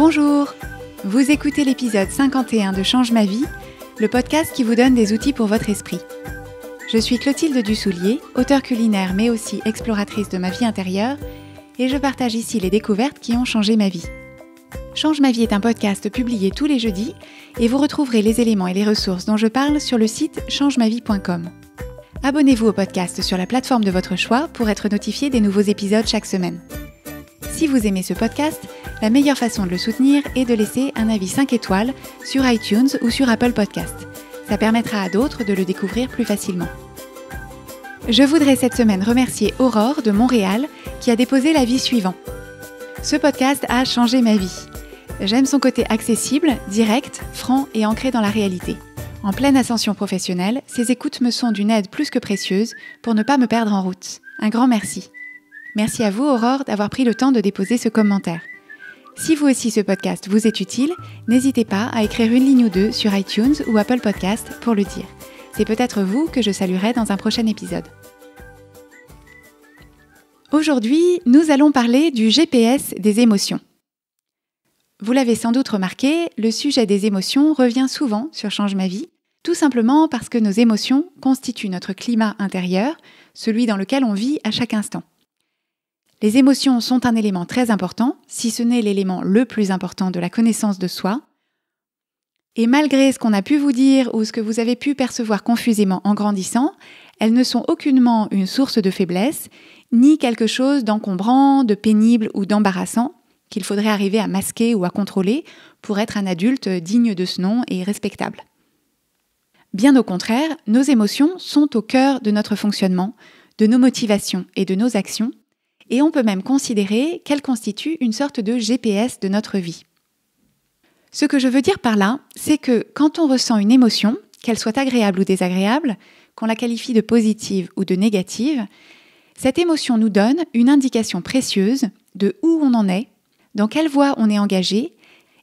Bonjour, vous écoutez l'épisode 51 de Change ma vie, le podcast qui vous donne des outils pour votre esprit. Je suis Clotilde Dussoulier, auteure culinaire mais aussi exploratrice de ma vie intérieure, et je partage ici les découvertes qui ont changé ma vie. Change ma vie est un podcast publié tous les jeudis et vous retrouverez les éléments et les ressources dont je parle sur le site changemavie.com. Abonnez-vous au podcast sur la plateforme de votre choix pour être notifié des nouveaux épisodes chaque semaine. Si vous aimez ce podcast, la meilleure façon de le soutenir est de laisser un avis 5 étoiles sur iTunes ou sur Apple Podcast. Ça permettra à d'autres de le découvrir plus facilement. Je voudrais cette semaine remercier Aurore de Montréal qui a déposé l'avis suivant. Ce podcast a changé ma vie. J'aime son côté accessible, direct, franc et ancré dans la réalité. En pleine ascension professionnelle, ces écoutes me sont d'une aide plus que précieuse pour ne pas me perdre en route. Un grand merci. Merci à vous, Aurore, d'avoir pris le temps de déposer ce commentaire. Si vous aussi ce podcast vous est utile, n'hésitez pas à écrire une ligne ou deux sur iTunes ou Apple Podcast pour le dire. C'est peut-être vous que je saluerai dans un prochain épisode. Aujourd'hui, nous allons parler du GPS des émotions. Vous l'avez sans doute remarqué, le sujet des émotions revient souvent sur Change ma vie, tout simplement parce que nos émotions constituent notre climat intérieur, celui dans lequel on vit à chaque instant. Les émotions sont un élément très important, si ce n'est l'élément le plus important de la connaissance de soi. Et malgré ce qu'on a pu vous dire ou ce que vous avez pu percevoir confusément en grandissant, elles ne sont aucunement une source de faiblesse, ni quelque chose d'encombrant, de pénible ou d'embarrassant qu'il faudrait arriver à masquer ou à contrôler pour être un adulte digne de ce nom et respectable. Bien au contraire, nos émotions sont au cœur de notre fonctionnement, de nos motivations et de nos actions, et on peut même considérer qu'elles constituent une sorte de GPS de notre vie. Ce que je veux dire par là, c'est que quand on ressent une émotion, qu'elle soit agréable ou désagréable, qu'on la qualifie de positive ou de négative, cette émotion nous donne une indication précieuse de où on en est, dans quelle voie on est engagé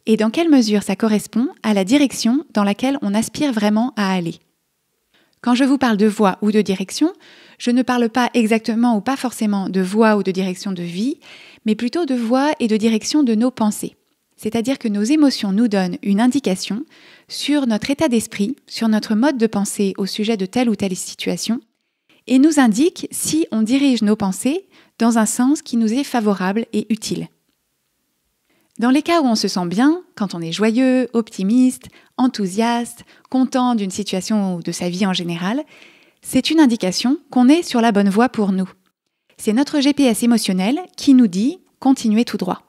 et dans quelle mesure ça correspond à la direction dans laquelle on aspire vraiment à aller. Quand je vous parle de voie ou de direction, je ne parle pas exactement ou pas forcément de voie ou de direction de vie, mais plutôt de voie et de direction de nos pensées. C'est-à-dire que nos émotions nous donnent une indication sur notre état d'esprit, sur notre mode de pensée au sujet de telle ou telle situation, et nous indiquent si on dirige nos pensées dans un sens qui nous est favorable et utile. Dans les cas où on se sent bien, quand on est joyeux, optimiste, enthousiaste, content d'une situation ou de sa vie en général, c'est une indication qu'on est sur la bonne voie pour nous. C'est notre GPS émotionnel qui nous dit « continuez tout droit ».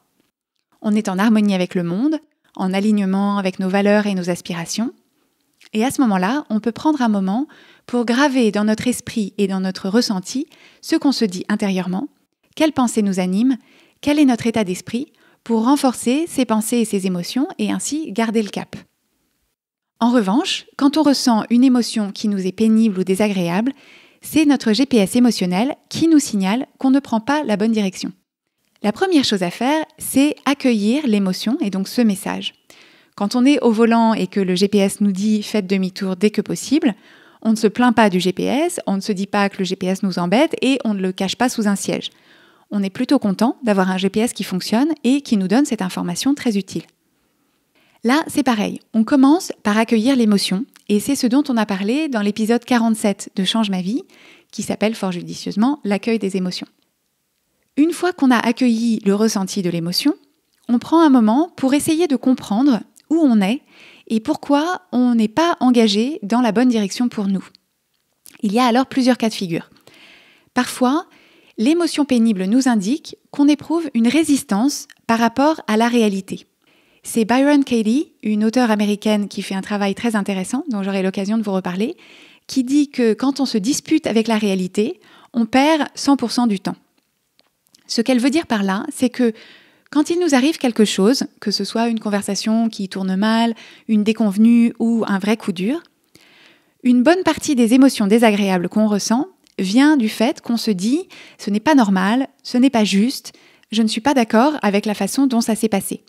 On est en harmonie avec le monde, en alignement avec nos valeurs et nos aspirations. Et à ce moment-là, on peut prendre un moment pour graver dans notre esprit et dans notre ressenti ce qu'on se dit intérieurement, quelles pensées nous animent, quel est notre état d'esprit, pour renforcer ces pensées et ces émotions et ainsi garder le cap. En revanche, quand on ressent une émotion qui nous est pénible ou désagréable, c'est notre GPS émotionnel qui nous signale qu'on ne prend pas la bonne direction. La première chose à faire, c'est accueillir l'émotion et donc ce message. Quand on est au volant et que le GPS nous dit « faites demi-tour dès que possible », on ne se plaint pas du GPS, on ne se dit pas que le GPS nous embête et on ne le cache pas sous un siège. On est plutôt content d'avoir un GPS qui fonctionne et qui nous donne cette information très utile. Là, c'est pareil, on commence par accueillir l'émotion et c'est ce dont on a parlé dans l'épisode 47 de Change ma vie, qui s'appelle fort judicieusement « L'accueil des émotions ». Une fois qu'on a accueilli le ressenti de l'émotion, on prend un moment pour essayer de comprendre où on est et pourquoi on n'est pas engagé dans la bonne direction pour nous. Il y a alors plusieurs cas de figure. Parfois, l'émotion pénible nous indique qu'on éprouve une résistance par rapport à la réalité. C'est Byron Katie, une auteure américaine qui fait un travail très intéressant, dont j'aurai l'occasion de vous reparler, qui dit que quand on se dispute avec la réalité, on perd 100% du temps. Ce qu'elle veut dire par là, c'est que quand il nous arrive quelque chose, que ce soit une conversation qui tourne mal, une déconvenue ou un vrai coup dur, une bonne partie des émotions désagréables qu'on ressent vient du fait qu'on se dit « ce n'est pas normal, ce n'est pas juste, je ne suis pas d'accord avec la façon dont ça s'est passé ».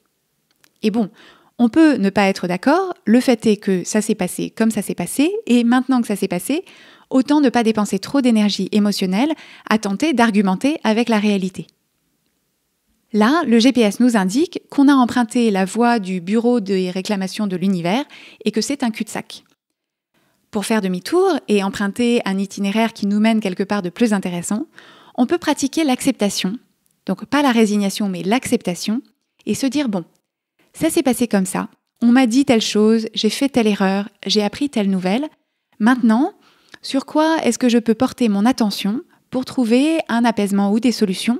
Et bon, on peut ne pas être d'accord, le fait est que ça s'est passé comme ça s'est passé, et maintenant que ça s'est passé, autant ne pas dépenser trop d'énergie émotionnelle à tenter d'argumenter avec la réalité. Là, le GPS nous indique qu'on a emprunté la voie du bureau des réclamations de l'univers et que c'est un cul-de-sac. Pour faire demi-tour et emprunter un itinéraire qui nous mène quelque part de plus intéressant, on peut pratiquer l'acceptation, donc pas la résignation mais l'acceptation, et se dire bon, ça s'est passé comme ça, on m'a dit telle chose, j'ai fait telle erreur, j'ai appris telle nouvelle, maintenant, sur quoi est-ce que je peux porter mon attention pour trouver un apaisement ou des solutions,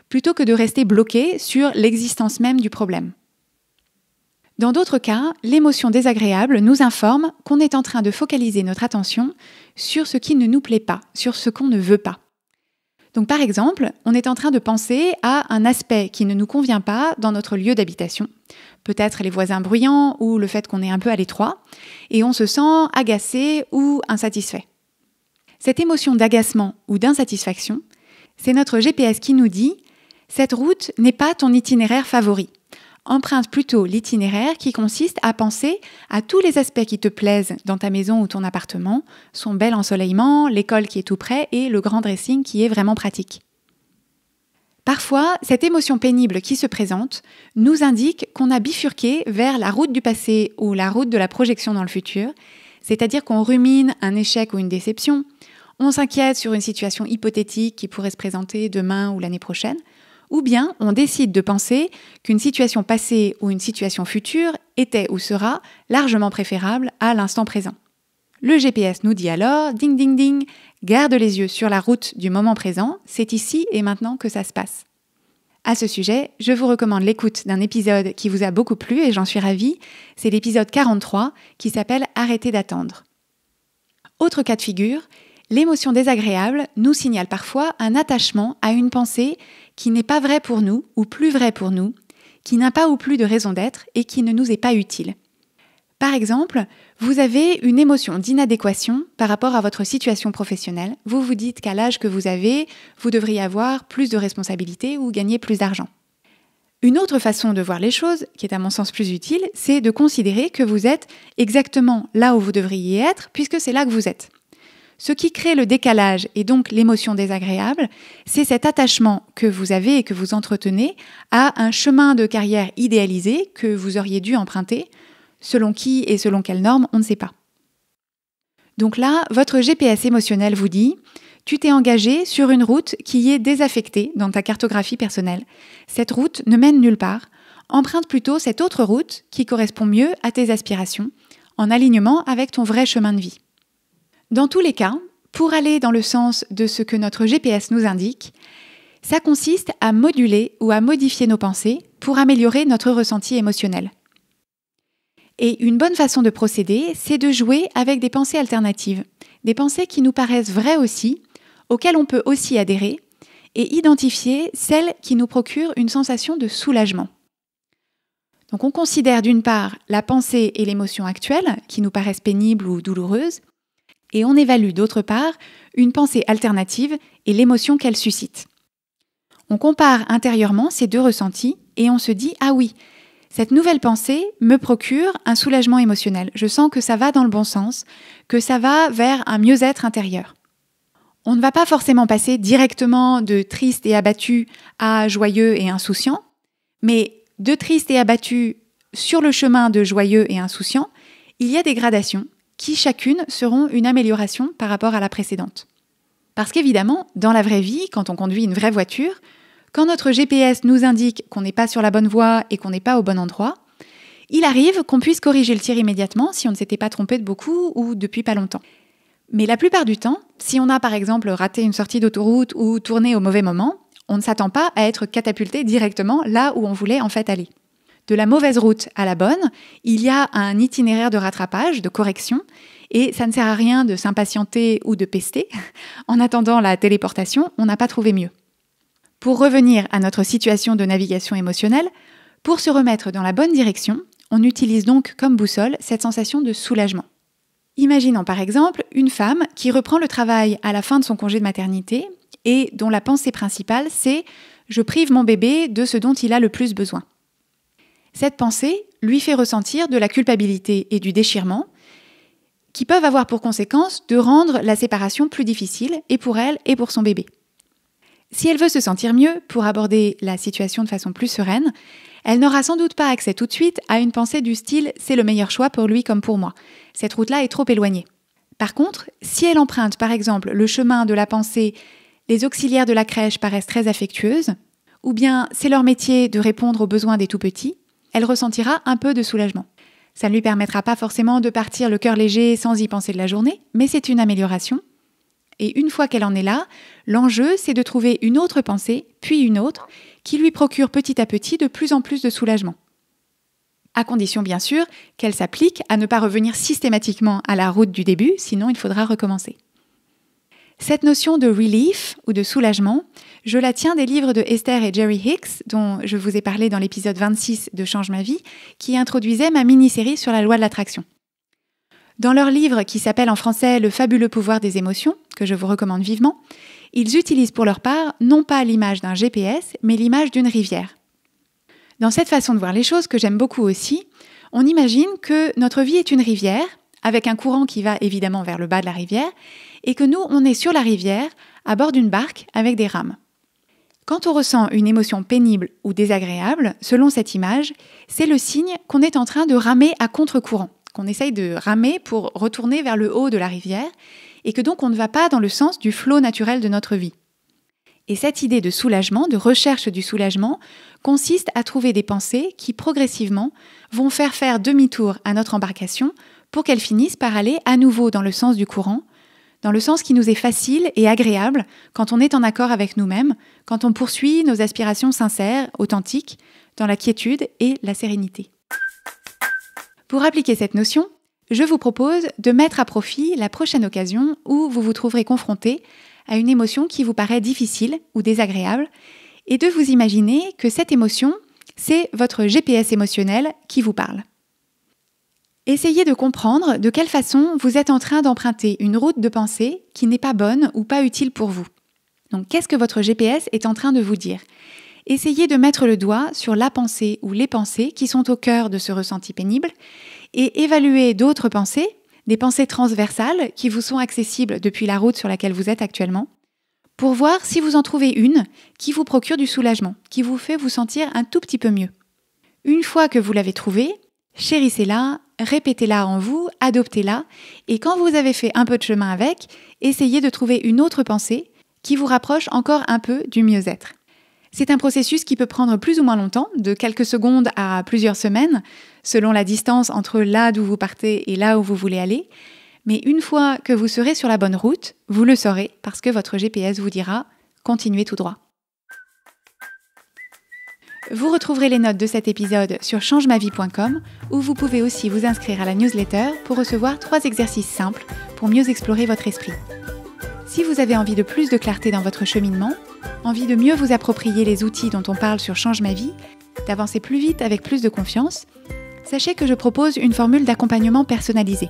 plutôt que de rester bloqué sur l'existence même du problème. Dans d'autres cas, l'émotion désagréable nous informe qu'on est en train de focaliser notre attention sur ce qui ne nous plaît pas, sur ce qu'on ne veut pas. Donc par exemple, on est en train de penser à un aspect qui ne nous convient pas dans notre lieu d'habitation, peut-être les voisins bruyants ou le fait qu'on est un peu à l'étroit, et on se sent agacé ou insatisfait. Cette émotion d'agacement ou d'insatisfaction, c'est notre GPS qui nous dit « Cette route n'est pas ton itinéraire favori ». Emprunte plutôt l'itinéraire qui consiste à penser à tous les aspects qui te plaisent dans ta maison ou ton appartement, son bel ensoleillement, l'école qui est tout près et le grand dressing qui est vraiment pratique. Parfois, cette émotion pénible qui se présente nous indique qu'on a bifurqué vers la route du passé ou la route de la projection dans le futur, c'est-à-dire qu'on rumine un échec ou une déception, on s'inquiète sur une situation hypothétique qui pourrait se présenter demain ou l'année prochaine, ou bien on décide de penser qu'une situation passée ou une situation future était ou sera largement préférable à l'instant présent. Le GPS nous dit alors, ding ding ding, garde les yeux sur la route du moment présent, c'est ici et maintenant que ça se passe. À ce sujet, je vous recommande l'écoute d'un épisode qui vous a beaucoup plu et j'en suis ravie, c'est l'épisode 43 qui s'appelle « Arrêtez d'attendre ». Autre cas de figure, l'émotion désagréable nous signale parfois un attachement à une pensée qui n'est pas vraie pour nous ou plus vraie pour nous, qui n'a pas ou plus de raison d'être et qui ne nous est pas utile. Par exemple, vous avez une émotion d'inadéquation par rapport à votre situation professionnelle. Vous vous dites qu'à l'âge que vous avez, vous devriez avoir plus de responsabilités ou gagner plus d'argent. Une autre façon de voir les choses, qui est à mon sens plus utile, c'est de considérer que vous êtes exactement là où vous devriez être, puisque c'est là que vous êtes. Ce qui crée le décalage et donc l'émotion désagréable, c'est cet attachement que vous avez et que vous entretenez à un chemin de carrière idéalisé que vous auriez dû emprunter, selon qui et selon quelles normes, on ne sait pas. Donc là, votre GPS émotionnel vous dit « Tu t'es engagé sur une route qui est désaffectée dans ta cartographie personnelle. Cette route ne mène nulle part. Emprunte plutôt cette autre route qui correspond mieux à tes aspirations, en alignement avec ton vrai chemin de vie. » Dans tous les cas, pour aller dans le sens de ce que notre GPS nous indique, ça consiste à moduler ou à modifier nos pensées pour améliorer notre ressenti émotionnel. Et une bonne façon de procéder, c'est de jouer avec des pensées alternatives, des pensées qui nous paraissent vraies aussi, auxquelles on peut aussi adhérer, et identifier celles qui nous procurent une sensation de soulagement. Donc on considère d'une part la pensée et l'émotion actuelle, qui nous paraissent pénibles ou douloureuses, et on évalue d'autre part une pensée alternative et l'émotion qu'elle suscite. On compare intérieurement ces deux ressentis et on se dit « Ah oui, cette nouvelle pensée me procure un soulagement émotionnel. Je sens que ça va dans le bon sens, que ça va vers un mieux-être intérieur. » On ne va pas forcément passer directement de triste et abattu à joyeux et insouciant, mais de triste et abattu sur le chemin de joyeux et insouciant, il y a des gradations qui chacune seront une amélioration par rapport à la précédente. Parce qu'évidemment, dans la vraie vie, quand on conduit une vraie voiture, quand notre GPS nous indique qu'on n'est pas sur la bonne voie et qu'on n'est pas au bon endroit, il arrive qu'on puisse corriger le tir immédiatement si on ne s'était pas trompé de beaucoup ou depuis pas longtemps. Mais la plupart du temps, si on a par exemple raté une sortie d'autoroute ou tourné au mauvais moment, on ne s'attend pas à être catapulté directement là où on voulait en fait aller. De la mauvaise route à la bonne, il y a un itinéraire de rattrapage, de correction, et ça ne sert à rien de s'impatienter ou de pester. En attendant la téléportation, on n'a pas trouvé mieux. Pour revenir à notre situation de navigation émotionnelle, pour se remettre dans la bonne direction, on utilise donc comme boussole cette sensation de soulagement. Imaginons par exemple une femme qui reprend le travail à la fin de son congé de maternité et dont la pensée principale c'est « je prive mon bébé de ce dont il a le plus besoin ». Cette pensée lui fait ressentir de la culpabilité et du déchirement qui peuvent avoir pour conséquence de rendre la séparation plus difficile et pour elle et pour son bébé. Si elle veut se sentir mieux pour aborder la situation de façon plus sereine, elle n'aura sans doute pas accès tout de suite à une pensée du style « c'est le meilleur choix pour lui comme pour moi ». Cette route-là est trop éloignée. Par contre, si elle emprunte par exemple le chemin de la pensée « les auxiliaires de la crèche paraissent très affectueuses » ou bien « c'est leur métier de répondre aux besoins des tout-petits », elle ressentira un peu de soulagement. Ça ne lui permettra pas forcément de partir le cœur léger sans y penser de la journée, mais c'est une amélioration. Et une fois qu'elle en est là, l'enjeu, c'est de trouver une autre pensée, puis une autre, qui lui procure petit à petit de plus en plus de soulagement. À condition, bien sûr, qu'elle s'applique à ne pas revenir systématiquement à la route du début, sinon il faudra recommencer. Cette notion de relief, ou de soulagement, je la tiens des livres de Esther et Jerry Hicks, dont je vous ai parlé dans l'épisode 26 de Change ma vie, qui introduisait ma mini-série sur la loi de l'attraction. Dans leur livre qui s'appelle en français « Le fabuleux pouvoir des émotions », que je vous recommande vivement, ils utilisent pour leur part non pas l'image d'un GPS, mais l'image d'une rivière. Dans cette façon de voir les choses, que j'aime beaucoup aussi, on imagine que notre vie est une rivière, avec un courant qui va évidemment vers le bas de la rivière, et que nous, on est sur la rivière, à bord d'une barque avec des rames. Quand on ressent une émotion pénible ou désagréable, selon cette image, c'est le signe qu'on est en train de ramer à contre-courant, qu'on essaye de ramer pour retourner vers le haut de la rivière, et que donc on ne va pas dans le sens du flot naturel de notre vie. Et cette idée de soulagement, de recherche du soulagement, consiste à trouver des pensées qui, progressivement, vont faire demi-tour à notre embarcation pour qu'elle finisse par aller à nouveau dans le sens du courant, dans le sens qui nous est facile et agréable quand on est en accord avec nous-mêmes, quand on poursuit nos aspirations sincères, authentiques, dans la quiétude et la sérénité. Pour appliquer cette notion, je vous propose de mettre à profit la prochaine occasion où vous vous trouverez confronté à une émotion qui vous paraît difficile ou désagréable et de vous imaginer que cette émotion, c'est votre GPS émotionnel qui vous parle. Essayez de comprendre de quelle façon vous êtes en train d'emprunter une route de pensée qui n'est pas bonne ou pas utile pour vous. Donc, qu'est-ce que votre GPS est en train de vous dire ? Essayez de mettre le doigt sur la pensée ou les pensées qui sont au cœur de ce ressenti pénible et évaluez d'autres pensées, des pensées transversales qui vous sont accessibles depuis la route sur laquelle vous êtes actuellement, pour voir si vous en trouvez une qui vous procure du soulagement, qui vous fait vous sentir un tout petit peu mieux. Une fois que vous l'avez trouvée, chérissez-la, répétez-la en vous, adoptez-la, et quand vous avez fait un peu de chemin avec, essayez de trouver une autre pensée qui vous rapproche encore un peu du mieux-être. C'est un processus qui peut prendre plus ou moins longtemps, de quelques secondes à plusieurs semaines, selon la distance entre là d'où vous partez et là où vous voulez aller. Mais une fois que vous serez sur la bonne route, vous le saurez parce que votre GPS vous dira « continuez tout droit ». Vous retrouverez les notes de cet épisode sur changemavie.com où vous pouvez aussi vous inscrire à la newsletter pour recevoir 3 exercices simples pour mieux explorer votre esprit. Si vous avez envie de plus de clarté dans votre cheminement, envie de mieux vous approprier les outils dont on parle sur Change ma vie, d'avancer plus vite avec plus de confiance, sachez que je propose une formule d'accompagnement personnalisée.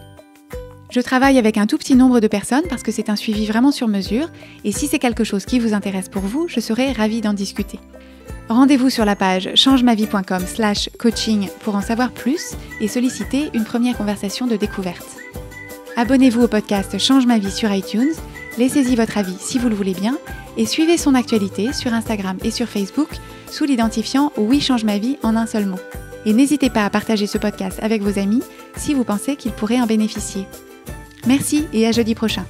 Je travaille avec un tout petit nombre de personnes parce que c'est un suivi vraiment sur mesure et si c'est quelque chose qui vous intéresse pour vous, je serai ravie d'en discuter. Rendez-vous sur la page changemavie.com/coaching pour en savoir plus et solliciter une première conversation de découverte. Abonnez-vous au podcast Change ma vie sur iTunes, laissez-y votre avis si vous le voulez bien et suivez son actualité sur Instagram et sur Facebook sous l'identifiant Oui Change ma vie en un seul mot. Et n'hésitez pas à partager ce podcast avec vos amis si vous pensez qu'ils pourraient en bénéficier. Merci et à jeudi prochain.